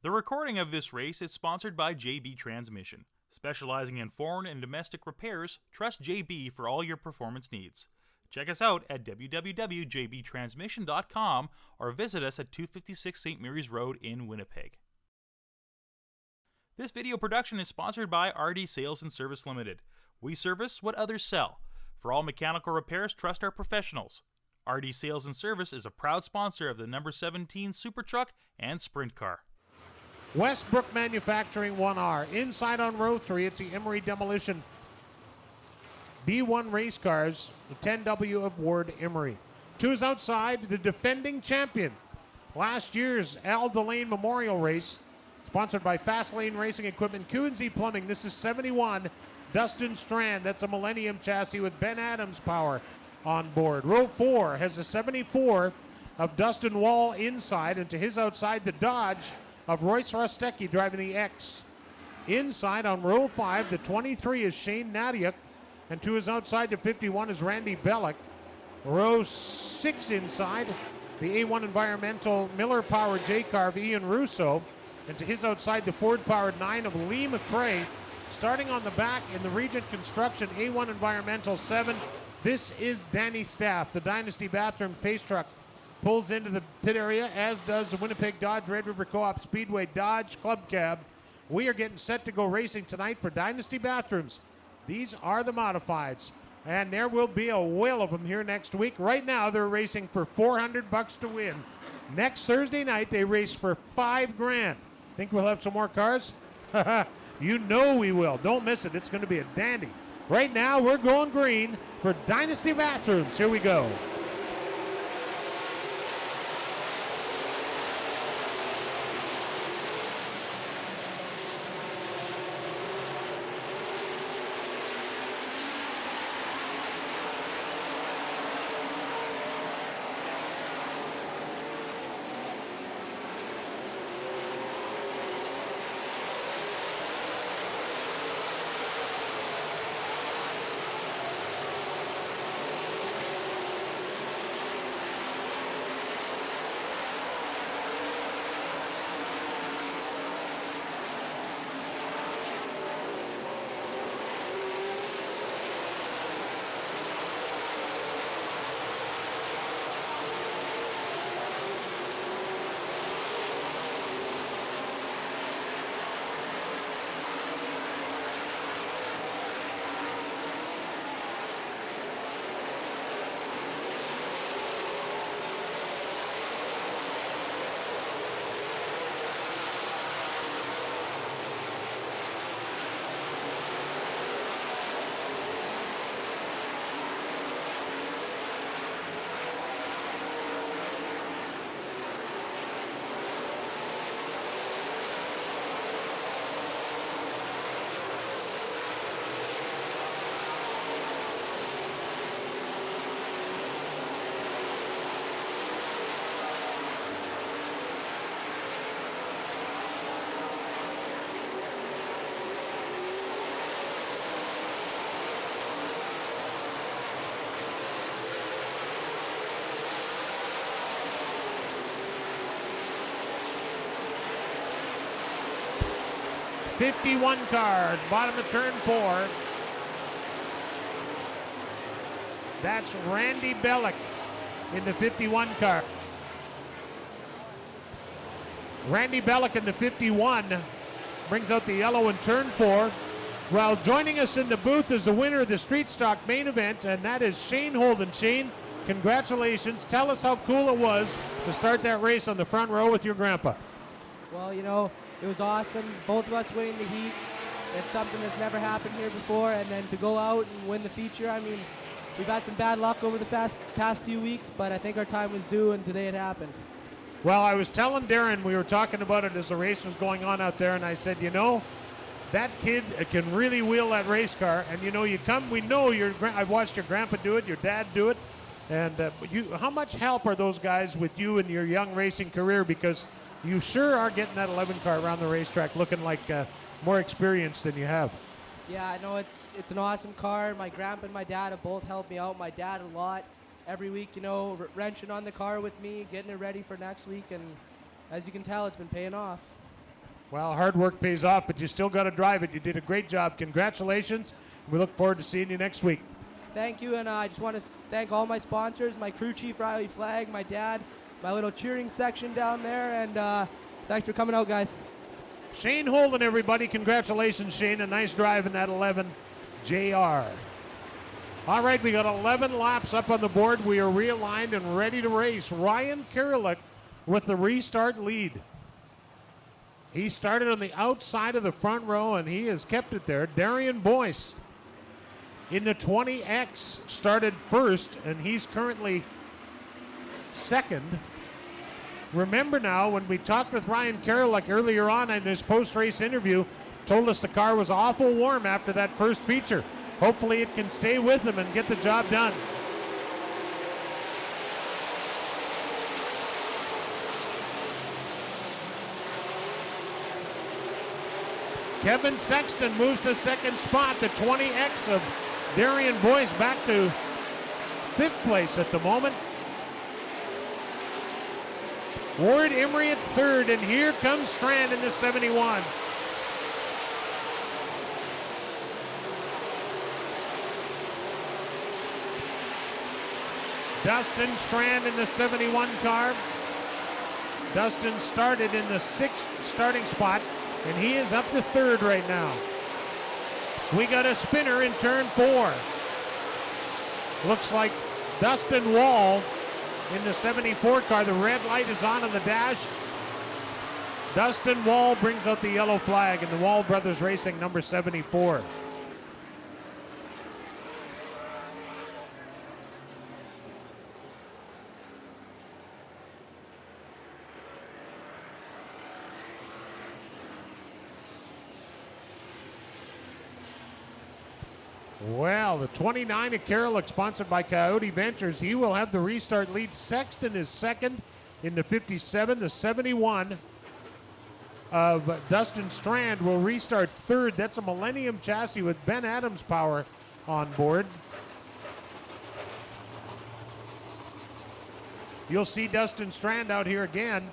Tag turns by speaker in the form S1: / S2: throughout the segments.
S1: The recording of this race is sponsored by JB Transmission. Specializing in foreign and domestic repairs, trust JB for all your performance needs. Check us out at www.jbtransmission.com or visit us at 256 St. Mary's Road in Winnipeg. This video production is sponsored by RD Sales and Service Limited. We service what others sell. For all mechanical repairs, trust our professionals. RD Sales and Service is a proud sponsor of the number 17 Super Truck and Sprint Car.
S2: Westbrook Manufacturing 1R. Inside on row 3, it's the Emery Demolition B1 race cars, the 10W of Ward Emery. 2 is outside, the defending champion. Last year's Al Delane Memorial Race, sponsored by Fast Lane Racing Equipment, Q&Z Plumbing. This is 71, Dustin Strand. That's a Millennium chassis with Ben Adams power on board. Row 4 has a 74 of Dustin Wall inside, and to his outside, the Dodge of Royce Rostecki driving the X. Inside on row 5, the 23 is Shane Nadiuk, and to his outside, the 51 is Randy Bellick. Row 6 inside, the A1 Environmental Miller-powered J-car of Ian Russo, and to his outside, the Ford-powered 9 of Lee McRae. Starting on the back in the Regent Construction A1 Environmental 7, this is Danny Staff. The Dynasty Bathroom Pace Truck pulls into the pit area, as does the Winnipeg Dodge Red River Co-op Speedway Dodge Club Cab. We are getting set to go racing tonight for Dynasty Bathrooms. These are the modifieds, and there will be a whale of them here next week. Right now, they're racing for $400 to win. Next Thursday night, they race for $5,000. Think we'll have some more cars? You know we will. Don't miss it. It's going to be a dandy. Right now, we're going green for Dynasty Bathrooms. Here we go. '51 car, bottom of turn 4. That's Randy Bellick in the 51 car. Randy Bellick in the 51 brings out the yellow in turn 4. Well, joining us in the booth is the winner of the Street Stock main event, and that is Shane Holden. Shane, congratulations. Tell us how cool it was to start that race on the front row with your grandpa.
S3: Well, you know, it was awesome. Both of us winning the heat. It's something that's never happened here before. And then to go out and win the feature, I mean, we've had some bad luck over the past few weeks, but I think our time was due, and today it happened.
S2: Well, I was telling Darren, we were talking about it as the race was going on out there, and I said, you know, that kid can really wheel that race car. And, you know, we know I've watched your grandpa do it, your dad do it. And how much help are those guys with you in your young racing career? Because you sure are getting that 11 car around the racetrack looking like more experience than you have.
S3: Yeah, I know it's an awesome car. My grandpa and my dad have both helped me out. My dad a lot. Every week, you know, wrenching on the car with me, getting it ready for next week. And as you can tell, it's been paying off.
S2: Well, hard work pays off, but you still got to drive it. You did a great job. Congratulations. We look forward to seeing you next week.
S3: Thank you, and I just want to thank all my sponsors, my crew chief, Riley Flagg, my dad, my little cheering section down there, and thanks for coming out, guys.
S2: Shane Holden, everybody. Congratulations, Shane. A nice drive in that 11 JR. All right, we got 11 laps up on the board. We are realigned and ready to race. Ryan Kirillick with the restart lead. He started on the outside of the front row, and he has kept it there. Darian Boyce in the 20X started first, and he's currently second. Remember now, when we talked with Ryan Kirillick earlier on in his post-race interview, told us the car was awful warm after that first feature. Hopefully it can stay with him and get the job done. Kevin Sexton moves to second spot. The 20X of Darian Boyce back to fifth place at the moment. Ward Emery at third, and here comes Strand in the 71. Dustin Strand in the 71 car. Dustin started in the sixth starting spot, and he is up to third right now. We got a spinner in turn 4. Looks like Dustin Wall in the 74 car. The red light is on the dash. Dustin Wall brings out the yellow flag, and the Wall Brothers Racing number 74. Well, the 29 of Kirillick, sponsored by Coyote Ventures, he will have the restart lead. Sexton is second in the 57. The 71 of Dustin Strand will restart third. That's a Millennium chassis with Ben Adams power on board. You'll see Dustin Strand out here again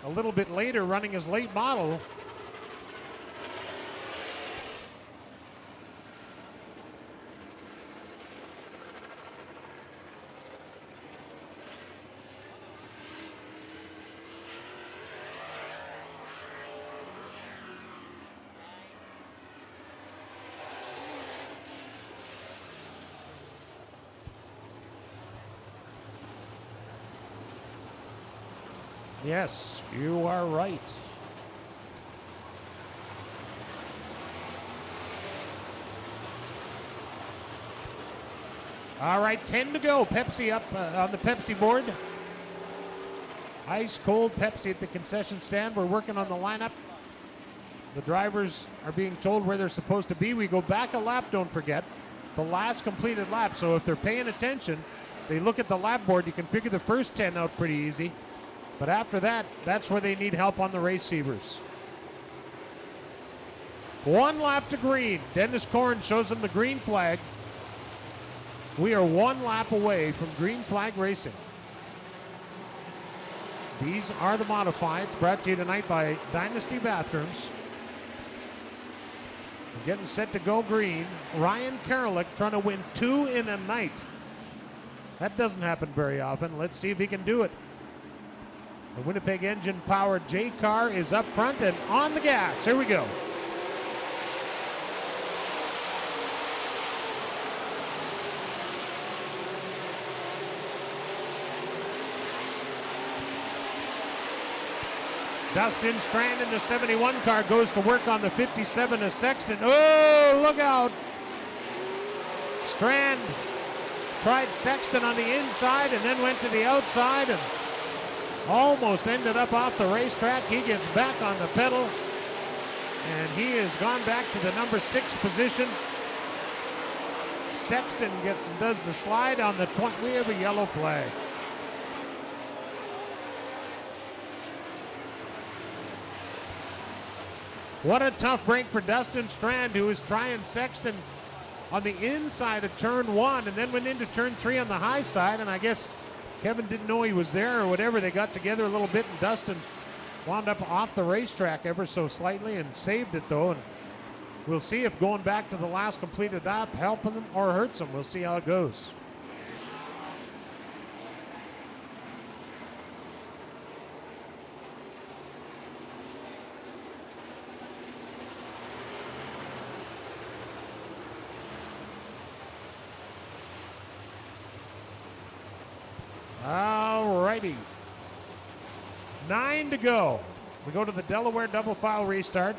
S2: a little bit later running his late model. Yes, you are right. All right, 10 to go. Pepsi up on the Pepsi board. Ice cold Pepsi at the concession stand. We're working on the lineup. The drivers are being told where they're supposed to be. We go back a lap, don't forget. The last completed lap. So if they're paying attention, they look at the lap board. You can figure the first 10 out pretty easy. But after that, that's where they need help on the receivers. 1 lap to green. Dennis Korn shows them the green flag. We are 1 lap away from green flag racing. These are the modifieds brought to you tonight by Dynasty Bathrooms. Getting set to go green. Ryan Kirillick trying to win 2 in a night. That doesn't happen very often. Let's see if he can do it. The Winnipeg engine-powered J car is up front and on the gas. Here we go. Dustin Strand in the 71 car goes to work on the 57 of Sexton. Oh, look out. Strand tried Sexton on the inside and then went to the outside and almost ended up off the racetrack. He gets back on the pedal, and he has gone back to the number 6 position. Sexton does the slide on the 20. We have a yellow flag. What a tough break for Dustin Strand, who was trying Sexton on the inside of turn 1 and then went into turn 3 on the high side, and I guess Kevin didn't know he was there or whatever. They got together a little bit, and Dustin Wound up off the racetrack ever so slightly and saved it though. And we'll see if going back to the last completed lap helping them or hurts them. We'll see how it goes. All righty. 9 to go. We go to the Delaware double file restart.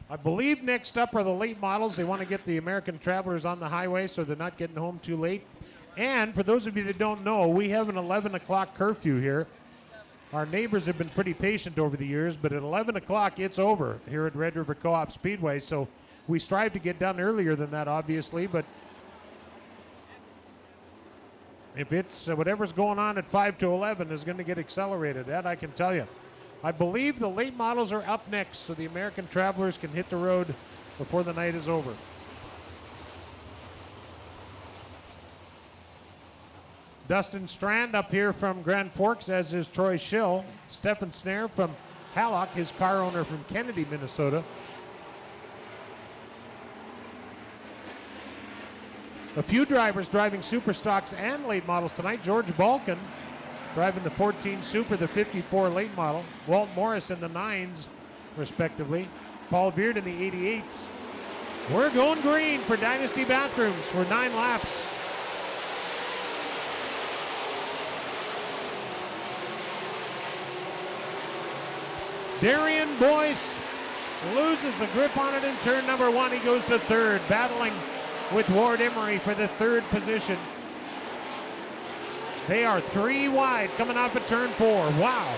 S2: I believe next up are the late models. They want to get the American Travelers on the highway so they're not getting home too late. And for those of you that don't know, we have an 11 o'clock curfew here. Our neighbors have been pretty patient over the years, but at 11 o'clock, it's over here at Red River Co-op Speedway. So we strive to get done earlier than that, obviously, but if it's whatever's going on at 5 to 11 is going to get accelerated. That I can tell you. I believe the late models are up next, so the American Travelers can hit the road before the night is over. Dustin Strand up here from Grand Forks, as is Troy Schill. Stefan Snare from Hallock, his car owner from Kennedy, Minnesota. A few drivers driving super stocks and late models tonight. George Balkan driving the 14 Super, the 54 late model. Walt Morris in the 9s, respectively. Paul Veard in the 88s. We're going green for Dynasty Bathrooms for 9 laps. Darian Boyce loses the grip on it in turn number 1. He goes to third, battling with Ward Emery for the 3rd position. They are 3 wide coming off of turn 4. Wow.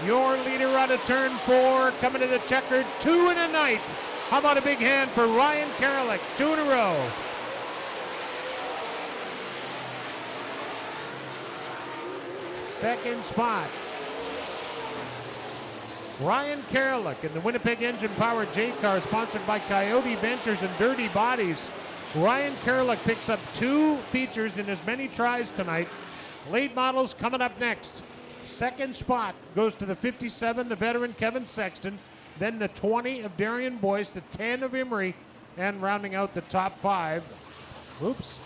S2: Your leader out of turn 4, coming to the checkered, 2 in a night. How about a big hand for Ryan Karalik, 2 in a row. Second spot. Ryan Karalik in the Winnipeg engine-powered J-Car, sponsored by Coyote Ventures and Dirty Bodies. Ryan Karalik picks up 2 features in as many tries tonight. Late models coming up next. Second spot goes to the 57, the veteran Kevin Sexton. Then the 20 of Darian Boyce, the 10 of Emery, and rounding out the top 5. Oops.